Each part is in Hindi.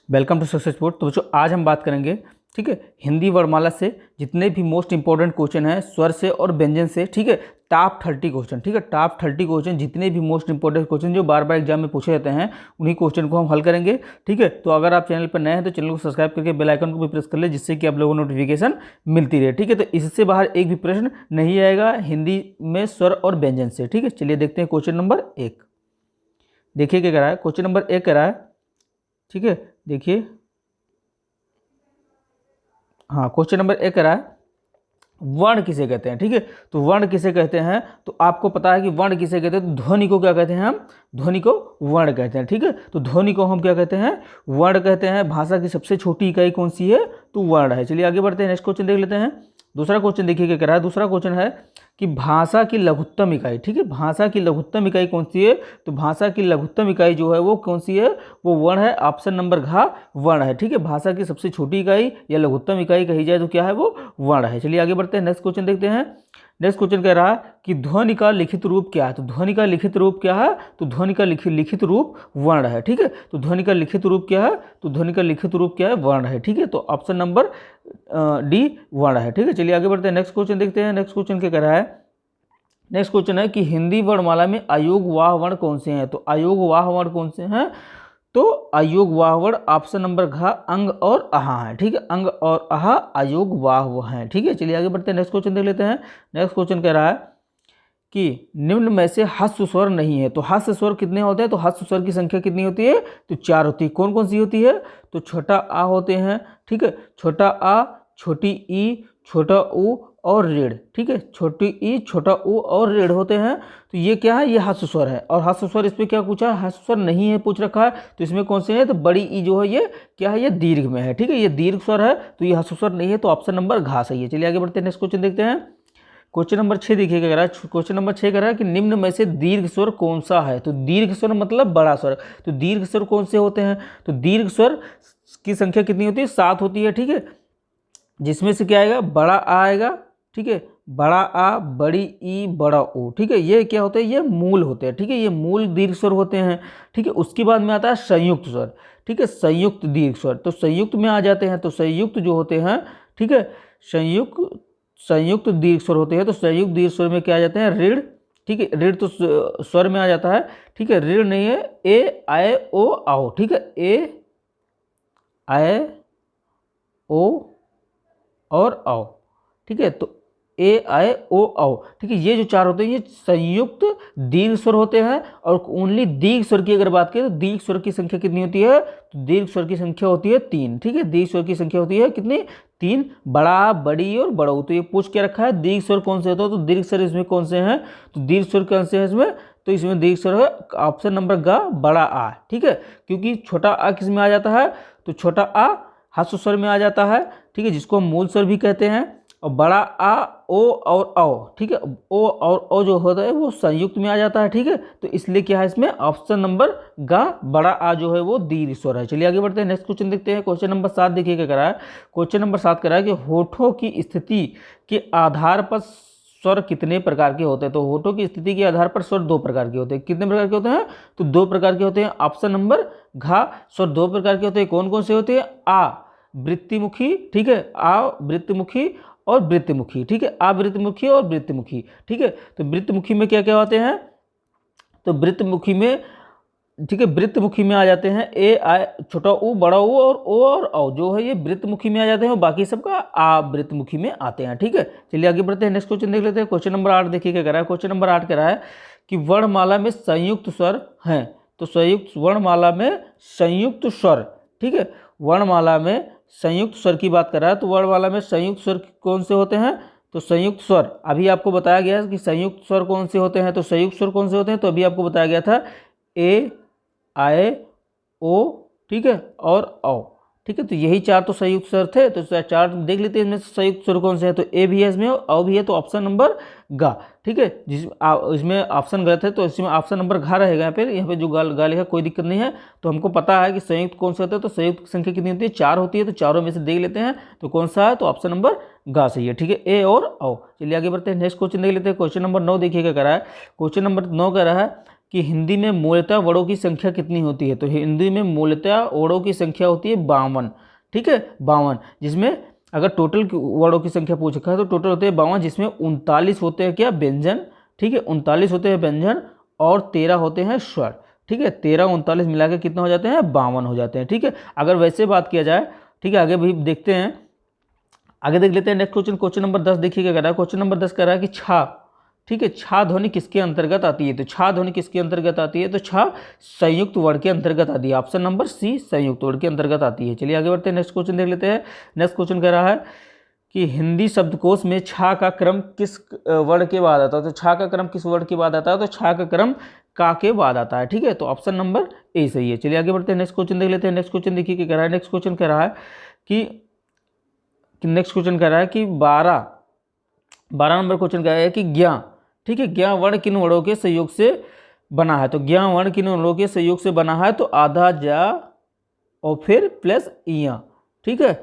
Welcome to success board. तो बच्चों आज हम बात करेंगे, ठीक है, हिंदी वर्णमाला से जितने भी मोस्ट इंपॉर्टेंट क्वेश्चन हैं स्वर से और व्यंजन से, ठीक है, टॉप 30 क्वेश्चन, ठीक है, टॉप 30 क्वेश्चन, जितने भी मोस्ट इंपॉर्टेंट क्वेश्चन जो बार बार एग्जाम में पूछे जाते हैं उन्हीं क्वेश्चन को हम हल करेंगे। ठीक है, तो अगर आप चैनल पर नए हैं तो चैनल को सब्सक्राइब करके बेल आइकन को भी प्रेस कर ले, जिससे कि आप लोगों को नोटिफिकेशन मिलती रहे। ठीक है, तो इससे बाहर एक भी प्रश्न नहीं आएगा हिंदी में स्वर और व्यंजन से। ठीक है, चलिए देखते हैं क्वेश्चन नंबर 1। देखिए क्या कह रहा है, क्वेश्चन नंबर 1 कह रहा है, ठीक है, देखिए, हाँ, क्वेश्चन नंबर 1 कह रहा है वर्ण किसे कहते हैं। ठीक है, तो वर्ण किसे कहते हैं, तो आपको पता है कि वर्ण किसे कहते हैं। तो ध्वनि को क्या कहते हैं हम, ध्वनि को वर्ण कहते हैं। ठीक है, तो ध्वनि को हम क्या कहते हैं, वर्ण कहते हैं। भाषा की सबसे छोटी इकाई कौन सी है, तो वर्ण है। चलिए आगे बढ़ते हैं, नेक्स्ट क्वेश्चन देख लेते हैं। दूसरा क्वेश्चन देखिए क्या कह रहा है। दूसरा क्वेश्चन है कि भाषा की लघुत्तम इकाई, ठीक है, भाषा की लघुत्तम इकाई कौन सी है, तो भाषा की लघुत्तम इकाई जो है वो कौन सी है, वो वर्ण है। ऑप्शन नंबर घ वर्ण है। ठीक है, भाषा की सबसे छोटी इकाई या लघुत्तम इकाई कही जाए तो क्या है, वो वर्ण है। चलिए आगे बढ़ते हैं, नेक्स्ट क्वेश्चन देखते हैं। नेक्स्ट क्वेश्चन कह रहा है कि ध्वनि का लिखित रूप क्या है, तो ध्वनि का लिखित रूप क्या है, तो ध्वनि का लिखित रूप वर्ण है। ठीक है, तो ध्वनि का लिखित रूप क्या है, तो ध्वनि का लिखित रूप क्या है, वर्ण है। ठीक है, तो ऑप्शन नंबर डी वर्ण है। ठीक है, चलिए आगे बढ़ते हैं, नेक्स्ट क्वेश्चन देखते हैं। नेक्स्ट क्वेश्चन क्या कह रहा है, नेक्स्ट क्वेश्चन है कि हिंदी वर्णमाला में अयोग वाह वर्ण कौन से हैं, तो अयोग वाह वर्ण कौन से हैं, तो अयोग वाह वर्ण ऑप्शन नंबर घ अंग और अहा है। ठीक है, अंग और अहा अयोग वाह हैं। ठीक है, चलिए आगे बढ़ते हैं, नेक्स्ट क्वेश्चन देख लेते हैं। नेक्स्ट क्वेश्चन कह रहा है कि निम्न में से हस्व स्वर नहीं है, तो हस्व स्वर कितने होते हैं, तो हस्व स्वर की संख्या कितनी होती है, तो 4 होती है। कौन कौन सी होती है, तो छोटा आ होते हैं, ठीक है, छोटा आ, छोटी ई, छोटा ऊ और ऋण। ठीक है, छोटी ई, छोटा ऊ और ऋण होते हैं। तो ये क्या है, ये हस्व स्वर है। और हस्व स्वर इसमें क्या पूछा, हस्व स्वर नहीं है पूछ रखा है, तो इसमें कौन से है, तो बड़ी ई जो है ये क्या है, ये दीर्घ में है। ठीक है, ये दीर्घ स्वर है, तो ये हस्व स्वर नहीं है, तो ऑप्शन नंबर घ सही है। चलिए आगे बढ़ते हैं, नेक्स्ट क्वेश्चन देखते हैं। क्वेश्चन नंबर 6 देखिए क्या कह रहा है। क्वेश्चन नंबर 6 कह रहा है कि निम्न में से दीर्घ स्वर कौन सा है, तो दीर्घ स्वर मतलब बड़ा स्वर। तो दीर्घ स्वर कौन से होते हैं, तो दीर्घ स्वर की संख्या कितनी होती है, 7 होती है। ठीक है, जिसमें से क्या आएगा, बड़ा आ आएगा, ठीक है, बड़ा आ, बड़ी ई, बड़ा ओ। ठीक है, ये क्या होते हैं, ये मूल होते हैं। ठीक है, ये मूल दीर्घ स्वर होते हैं। ठीक है, उसके बाद में आता है संयुक्त स्वर। ठीक है, संयुक्त दीर्घ स्वर, तो संयुक्त में आ जाते हैं, तो संयुक्त जो होते हैं, ठीक है, संयुक्त दीर्घ स्वर होते हैं। तो संयुक्त दीर्घ स्वर में क्या आ जाते हैं, ऋण। ठीक है, ऋण तो स्वर में आ जाता है। ठीक है, ऋण नहीं है, ए आए ओ आओ। ठीक है, ए आए ओ और आओ। ठीक है, तो ए आए ओ आओ। ठीक है, ये जो 4 होते हैं ये संयुक्त दीर्घ स्वर होते हैं। और ओनली दीर्घ स्वर की अगर बात करें तो दीर्घ स्वर की संख्या कितनी होती है, तो दीर्घ स्वर की संख्या होती है 3। ठीक है, दीर्घ स्वर की संख्या होती है कितनी, 3, बड़ा, बड़ी और बड़ो। तो ये पूछ के रखा है दीर्घ स्वर कौन से होता है, तो दीर्घ स्वर इसमें कौन से हैं, तो दीर्घ स्वर कौन से हैं इसमें, तो इसमें दीर्घ स्वर है ऑप्शन नंबर ग बड़ा आ। ठीक है, क्योंकि छोटा आ किस में आ जाता है, तो छोटा आ हस्व स्वर में आ जाता है। ठीक है, जिसको हम मूल स्वर भी कहते हैं। और बड़ा आ, ओ और औ, ठीक है, ओ और ओ जो होता है वो संयुक्त में आ जाता है। ठीक है, तो इसलिए क्या है इसमें ऑप्शन नंबर ग बड़ा आ जो है वो दीर्घ स्वर है। चलिए आगे बढ़ते हैं, नेक्स्ट क्वेश्चन देखते हैं। क्वेश्चन नंबर 7 देखिए क्या कह रहा है। क्वेश्चन नंबर 7 कह रहा है कि होठों की स्थिति के आधार पर स्वर कितने प्रकार के होते हैं, तो होठों की स्थिति के आधार पर स्वर 2 प्रकार के होते हैं। कितने प्रकार के होते हैं, तो 2 प्रकार के होते हैं। ऑप्शन नंबर घ स्वर 2 प्रकार के होते हैं। कौन कौन से होते हैं, आ वृत्तिमुखी, ठीक है, आ वृत्तिमुखी और वृत्तिमुखी। ठीक है, आवृत्तिमुखी और वृत्तिमुखी। ठीक है, तो वृत्तिमुखी में क्या क्या होते हैं, तो वृत्तिमुखी में, ठीक है, वृत्तमुखी में आ जाते हैं ए आए, छोटा ऊ, बड़ा ऊ और ओ और औ जो है ये वृत्तमुखी में आ जाते हैं, और बाकी सबका आ वृत्तमुखी में आते हैं। ठीक है, चलिए आगे बढ़ते हैं, नेक्स्ट क्वेश्चन देख लेते हैं। क्वेश्चन नंबर 8 देखिए क्या कह रहा है। क्वेश्चन नंबर 8 कह रहा है कि वर्णमाला में संयुक्त स्वर हैं, तो संयुक्त वर्णमाला में संयुक्त स्वर, ठीक है, वर्णमाला में संयुक्त स्वर की बात कर रहा है। तो वर्णमाला में संयुक्त स्वर कौन से होते हैं, तो संयुक्त स्वर अभी आपको बताया गया है कि संयुक्त स्वर कौन से होते हैं, तो संयुक्त स्वर कौन से होते हैं, तो अभी आपको बताया गया था ए आए ओ, ठीक है, और औ। ठीक है, तो यही 4 तो संयुक्त स्वर थे। तो 4 देख लेते हैं इनमें संयुक्त स्वर कौन से हैं, तो ए भी है इसमें, औ भी है, तो ऑप्शन नंबर ग। ठीक है, इसमें ऑप्शन गलत है तो इसमें ऑप्शन नंबर घ रहेगा। यहाँ पे जो गा लिखा कोई दिक्कत नहीं है। तो हमको पता है कि संयुक्त कौन से होते हैं, तो संयुक्त की संख्या कितनी होती है, 4 होती है। तो चारों में से देख लेते हैं तो कौन सा है, तो ऑप्शन नंबर ग सही है। ठीक है, ए और औ। चलिए आगे बढ़ते हैं, नेक्स्ट क्वेश्चन देख लेते हैं। क्वेश्चन नंबर 9 देखिए क्या कह रहा है। क्वेश्चन नंबर 9 कह रहा है कि हिंदी में मूलतः वर्णों की संख्या कितनी होती है। तो हिंदी में मूलतः वर्णों की संख्या होती है 52, ठीक है 52, जिसमें अगर टोटल वर्णों की संख्या पूछ रखा है तो टोटल होते हैं 52, जिसमें 39 होते हैं क्या व्यंजन, ठीक है 39 होते हैं व्यंजन और 13 होते हैं स्वर, ठीक है 13 39 मिला के कितना हो जाते हैं 52 हो जाते हैं, ठीक है। अगर वैसे बात किया जाए, ठीक है आगे भी देखते हैं, आगे देख लेते हैं नेक्स्ट क्वेश्चन। क्वेश्चन नंबर 10 देखिए क्या कह रहा है। क्वेश्चन नंबर 10 कह रहा है कि छा, ठीक है छा ध्वनि किसके अंतर्गत आती है। तो छा ध्वनि किसके अंतर्गत आती है, तो छा संयुक्त वर्ण के अंतर्गत आती है। ऑप्शन नंबर सी संयुक्त वर्ण के अंतर्गत आती है। चलिए आगे बढ़ते हैं, नेक्स्ट क्वेश्चन देख लेते हैं। नेक्स्ट क्वेश्चन कह रहा है कि हिंदी शब्दकोश में छा का क्रम किस वर्ण के बाद आता है। तो छा का क्रम किस वर्ण के बाद आता है, तो छा का क्रम का के बाद आता है, ठीक है तो ऑप्शन नंबर ए सही है। चलिए आगे बढ़ते हैं, नेक्स्ट क्वेश्चन देख लेते हैं। नेक्स्ट क्वेश्चन देखिए क्या कह रहा है। नेक्स्ट क्वेश्चन कह रहा है कि 12 नंबर क्वेश्चन क्या है कि ज्ञा, ठीक है ज्ञा वर्ण किन वर्णों के संयोग से बना है। तो ज्ञा वर्ण किन वर्णों के संयोग से बना है, तो आधा जा और फिर प्लस इया, ठीक है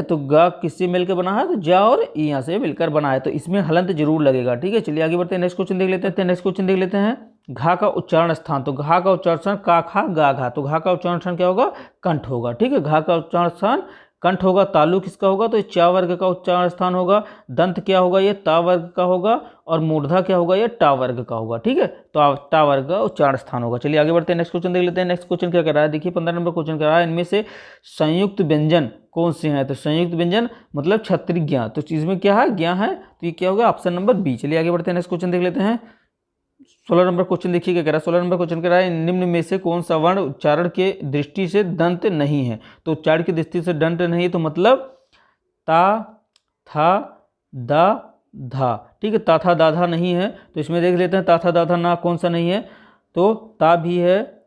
तो गा किससे मिलकर बना है, तो जा और इया से मिलकर बना है, तो इसमें हलंत जरूर लगेगा, ठीक है। चलिए आगे बढ़ते हैं, नेक्स्ट क्वेश्चन देख लेते हैं। घा का उच्चारण स्थान, तो घा का उच्चारण का खा गा घा, तो घा का उच्चारण स्थान क्या होगा, कंठ होगा, ठीक है घा का उच्चारण स्थान कंठ होगा। तालु किसका होगा, तो चा वर्ग का उच्चारण स्थान होगा। दंत क्या होगा, ये ता वर्ग का होगा। और मूर्धा क्या होगा, ये टा वर्ग का होगा, ठीक है तो टा वर्ग का उच्चारण स्थान होगा। चलिए आगे बढ़ते हैं, नेक्स्ट क्वेश्चन देख लेते हैं। नेक्स्ट क्वेश्चन क्या कर रहा है, देखिए 15 नंबर क्वेश्चन कर रहा है, इनमें से संयुक्त व्यंजन कौन से हैं। तो संयुक्त व्यंजन मतलब क्षत्रिय ज्ञा, तो इसमें क्या है ज्ञा है, तो ये क्या होगा ऑप्शन नंबर बी। चलिए आगे बढ़ते हैं, नेक्स्ट क्वेश्चन देख लेते हैं। 16 नंबर क्वेश्चन देखिए क्या कह रहा है। 16 नंबर क्वेश्चन कह रहा है निम्न में से कौन सा वर्ण उच्चारण के दृष्टि से दंत नहीं है। तो उच्चारण की दृष्टि से दंत नहीं है, तो मतलब ता था दा धा, ठीक है ता था दा धा नहीं है, तो इसमें देख लेते हैं ता था दा धा ना कौन सा नहीं है, तो ता भी है,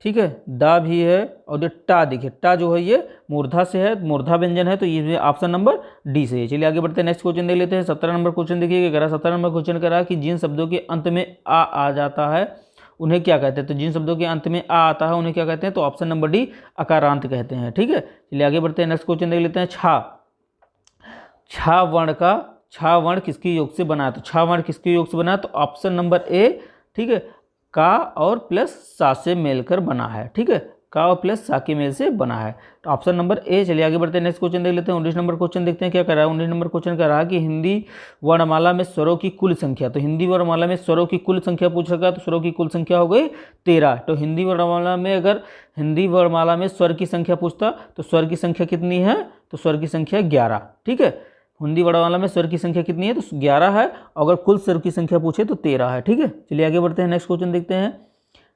ठीक है दा भी है, और जो टा देखिए टा जो है ये मूर्धा से है, मूर्धा व्यंजन है, तो ये ऑप्शन नंबर डी से है। चलिए आगे बढ़ते हैं, नेक्स्ट क्वेश्चन देख लेते हैं। 17 नंबर क्वेश्चन देखिए क्या करा। 17 नंबर क्वेश्चन करा कि जिन शब्दों के अंत में आ जाता है उन्हें क्या कहते हैं। तो जिन शब्दों के अंत में आ आता है उन्हें क्या कहते हैं, तो ऑप्शन नंबर डी अकारांत कहते हैं, ठीक है। चलिए आगे बढ़ते हैं, नेक्स्ट क्वेश्चन देख लेते हैं। छा वर्ण किसके योग से बना है। तो छा वर्ण किसके योग से बना है, तो ऑप्शन नंबर ए, ठीक है का और प्लस सा से मिलकर बना है, ठीक है का और प्लस सा के मेल से बना है, तो ऑप्शन नंबर ए। चलिए आगे बढ़ते हैं, नेक्स्ट क्वेश्चन देख लेते हैं। 19 नंबर क्वेश्चन देखते हैं क्या कर रहा है। 19 नंबर क्वेश्चन कर रहा है कि हिंदी वर्णमाला में स्वरों की कुल संख्या। तो हिंदी वर्णमाला में स्वरों की कुल संख्या पूछ रखा है, तो स्वरों की कुल संख्या हो गई 13। तो हिंदी वर्णमाला में अगर हिंदी वर्णमाला में स्वर की संख्या पूछता तो स्वर की संख्या कितनी है, तो स्वर की संख्या 11, ठीक है हिंदी वर्णमाला में स्वर की संख्या कितनी है, तो 11 है। अगर कुल स्वर की संख्या पूछे तो 13 है, ठीक है। चलिए आगे बढ़ते हैं, नेक्स्ट क्वेश्चन देखते हैं।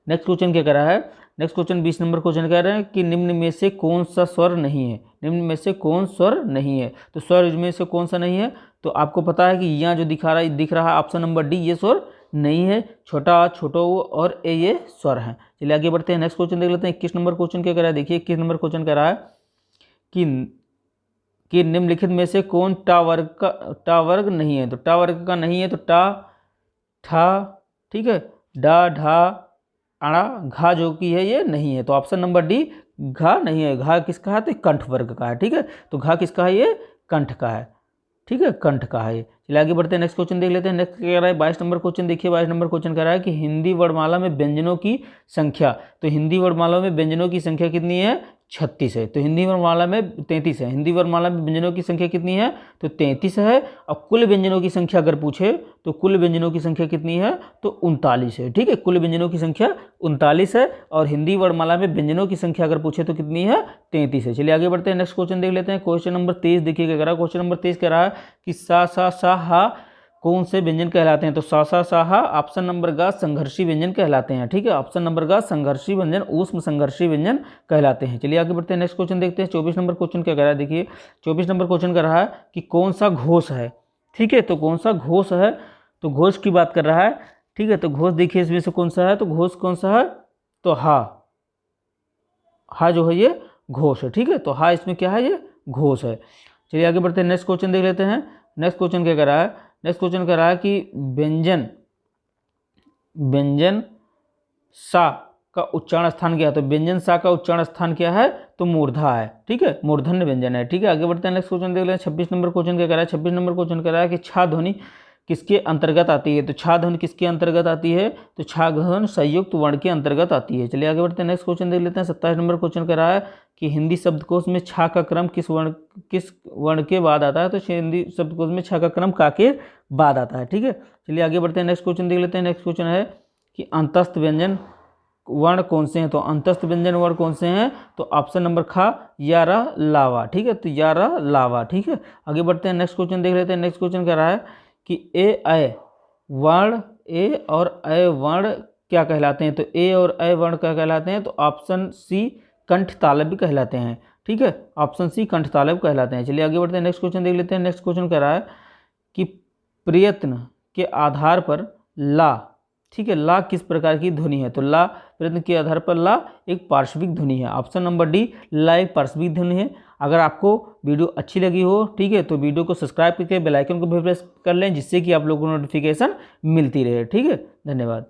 नेक्स्ट क्वेश्चन क्या कर रहा है। नेक्स्ट क्वेश्चन 20 नंबर क्वेश्चन कह रहे हैं कि निम्न में से कौन सा स्वर नहीं है। निम्न में से कौन स्वर नहीं है, तो स्वर में से कौन सा नहीं है, तो आपको पता है कि यहाँ जो दिख रहा है ऑप्शन नंबर डी ये स्वर नहीं है। छोटा आ छोटो और ए ये स्वर हैं। चलिए आगे बढ़ते हैं, नेक्स्ट क्वेश्चन देख लेते हैं। 21 नंबर क्वेश्चन क्या कर रहा है, देखिए 21 नंबर क्वेश्चन कह रहा है कि निम्नलिखित में से कौन टा वर्ग नहीं है। तो टा वर्ग का नहीं है, तो टा ठा, ठीक है डा ढा अड़ा घा जो कि है ये नहीं है, तो ऑप्शन नंबर डी घा नहीं है। घा किसका है, तो कंठ वर्ग का है, ठीक है तो घा किसका है, ये कंठ का है, ठीक है कंठ का है। चलिए आगे बढ़ते हैं, नेक्स्ट क्वेश्चन देख लेते हैं। नेक्स्ट कह रहा है 22 नंबर क्वेश्चन देखिए। 22 नंबर क्वेश्चन कह रहा है कि हिंदी वर्णमाला में व्यंजनों की संख्या। तो हिंदी वर्णमाला में व्यंजनों की संख्या कितनी है, 36 है। तो हिंदी वर्णमाला में 33 है। हिंदी वर्णमाला में व्यंजनों की संख्या कितनी है, तो 33 है। और कुल व्यंजनों की संख्या अगर पूछे तो कुल व्यंजनों की संख्या कितनी है, तो 39 है, ठीक है कुल व्यंजनों की संख्या 39 है। और हिंदी वर्णमाला में व्यंजनों की संख्या अगर पूछे तो कितनी है, 33 है। चलिए आगे बढ़ते हैं, नेक्स्ट क्वेश्चन देख लेते हैं। क्वेश्चन नंबर 23 देखिए क्या कह रहा है। क्वेश्चन नंबर 23 कह रहा है कि सा हा कौन से व्यंजन कहलाते हैं। तो सा हा ऑप्शन नंबर गा संघर्षी व्यंजन कहलाते हैं, ठीक है ऑप्शन नंबर गा संघर्षी व्यंजन ऊष्म संघर्षी व्यंजन कहलाते हैं। चलिए आगे बढ़ते हैं, नेक्स्ट क्वेश्चन देखते हैं। 24 नंबर क्वेश्चन क्या कह रहा है, देखिए 24 नंबर क्वेश्चन कर रहा है कि कौन सा घोष है, ठीक है तो कौन सा घोष है, तो घोष की बात कर रहा है, ठीक है तो घोष देखिए इसमें से कौन सा है, तो घोष कौन सा है, तो हा जो है ये घोष है, ठीक है तो हा इसमें क्या है, ये घोष है। चलिए आगे बढ़ते हैं, नेक्स्ट क्वेश्चन देख लेते हैं। नेक्स्ट क्वेश्चन क्या कर रहा है। नेक्स्ट क्वेश्चन कह रहा है कि व्यंजन सा का उच्चारण स्थान क्या है। तो व्यंजन सा का उच्चारण स्थान क्या है, तो मूर्धा है, ठीक है मूर्धन्य व्यंजन है, ठीक है। आगे बढ़ते हैं, नेक्स्ट क्वेश्चन देख लेते हैं। 26 नंबर क्वेश्चन क्या कह रहा है। 26 नंबर क्वेश्चन कह रहा है कि छा ध्वनि किसके अंतर्गत आती है? तो छा ध्वनि किसके अंतर्गत आती है? तो छा ध्वनि संयुक्त वर्ण के अंतर्गत आती है। चलिए आगे बढ़ते हैं, नेक्स्ट क्वेश्चन देख लेते हैं। 27 नंबर क्वेश्चन कह रहा है कि हिंदी शब्दकोश में छा का क्रम किस वर्ण के बाद आता है? तो हिंदी शब्दकोश में छा का क्रम का के बाद आता है। ठीक है, चलिए आगे बढ़ते हैं, नेक्स्ट क्वेश्चन देख लेते हैं। नेक्स्ट क्वेश्चन है कि अंतस्थ व्यंजन वर्ण कौन से हैं? तो अंतस्थ व्यंजन वर्ण कौन से हैं? तो ऑप्शन नंबर खा या रा लावा। ठीक है, तो या रा लावा। ठीक है, आगे बढ़ते हैं, नेक्स्ट क्वेश्चन देख लेते हैं। नेक्स्ट क्वेश्चन कह रहा है कि ए और अ वर्ण क्या कहलाते हैं? तो ए और अ वर्ण क्या कहलाते हैं? तो ऑप्शन सी कंठ तालव्य कहलाते हैं। ठीक है, ऑप्शन सी कंठ तालव्य कहलाते हैं। चलिए आगे बढ़ते हैं, नेक्स्ट क्वेश्चन देख लेते हैं। नेक्स्ट क्वेश्चन कह रहा है कि प्रयत्न के आधार पर ला, ठीक है, ला किस प्रकार की ध्वनि है? तो ला प्रयत्न के आधार पर ला एक पार्श्विक ध्वनि है। ऑप्शन नंबर डी ला एक पार्श्विक ध्वनि है। अगर आपको वीडियो अच्छी लगी हो, ठीक है, तो वीडियो को सब्सक्राइब करके बेल आइकन को भी प्रेस कर लें, जिससे कि आप लोगों को नोटिफिकेशन मिलती रहे। ठीक है, धन्यवाद।